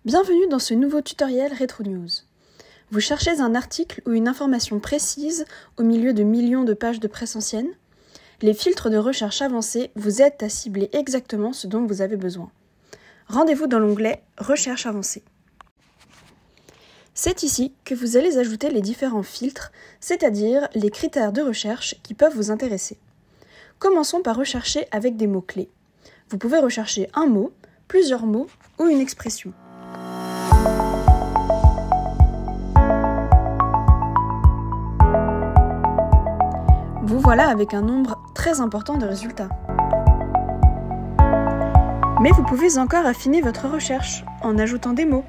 Bienvenue dans ce nouveau tutoriel Retro News. Vous cherchez un article ou une information précise au milieu de millions de pages de presse ancienne? Les filtres de recherche avancés vous aident à cibler exactement ce dont vous avez besoin. Rendez-vous dans l'onglet Recherche avancée. C'est ici que vous allez ajouter les différents filtres, c'est-à-dire les critères de recherche qui peuvent vous intéresser. Commençons par rechercher avec des mots-clés. Vous pouvez rechercher un mot, plusieurs mots ou une expression. Vous voilà avec un nombre très important de résultats. Mais vous pouvez encore affiner votre recherche en ajoutant des mots.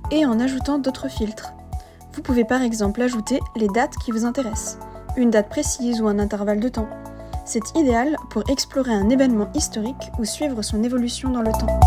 Et en ajoutant d'autres filtres. Vous pouvez par exemple ajouter les dates qui vous intéressent, une date précise ou un intervalle de temps. C'est idéal pour explorer un événement historique ou suivre son évolution dans le temps.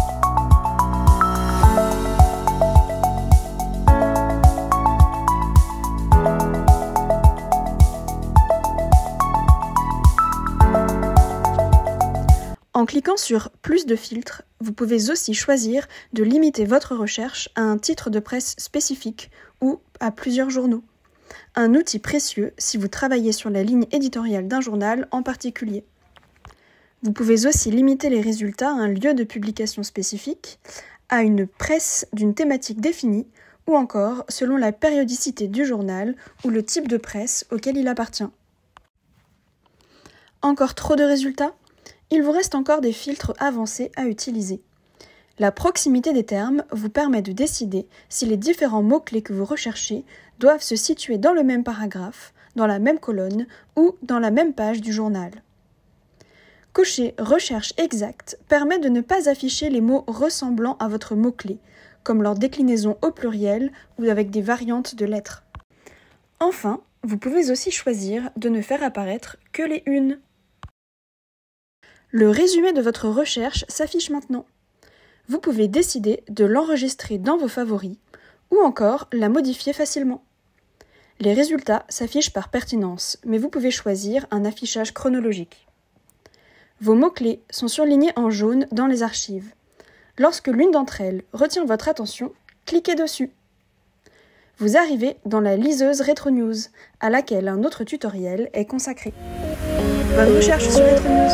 En cliquant sur « Plus de filtres », vous pouvez aussi choisir de limiter votre recherche à un titre de presse spécifique ou à plusieurs journaux. Un outil précieux si vous travaillez sur la ligne éditoriale d'un journal en particulier. Vous pouvez aussi limiter les résultats à un lieu de publication spécifique, à une presse d'une thématique définie ou encore selon la périodicité du journal ou le type de presse auquel il appartient. Encore trop de résultats ? Il vous reste encore des filtres avancés à utiliser. La proximité des termes vous permet de décider si les différents mots-clés que vous recherchez doivent se situer dans le même paragraphe, dans la même colonne ou dans la même page du journal. Cocher « Recherche exacte » permet de ne pas afficher les mots ressemblant à votre mot-clé, comme leur déclinaison au pluriel ou avec des variantes de lettres. Enfin, vous pouvez aussi choisir de ne faire apparaître que les unes. Le résumé de votre recherche s'affiche maintenant. Vous pouvez décider de l'enregistrer dans vos favoris ou encore la modifier facilement. Les résultats s'affichent par pertinence, mais vous pouvez choisir un affichage chronologique. Vos mots-clés sont surlignés en jaune dans les archives. Lorsque l'une d'entre elles retient votre attention, cliquez dessus. Vous arrivez dans la liseuse Retro News, à laquelle un autre tutoriel est consacré. Bonne recherche sur Retro News.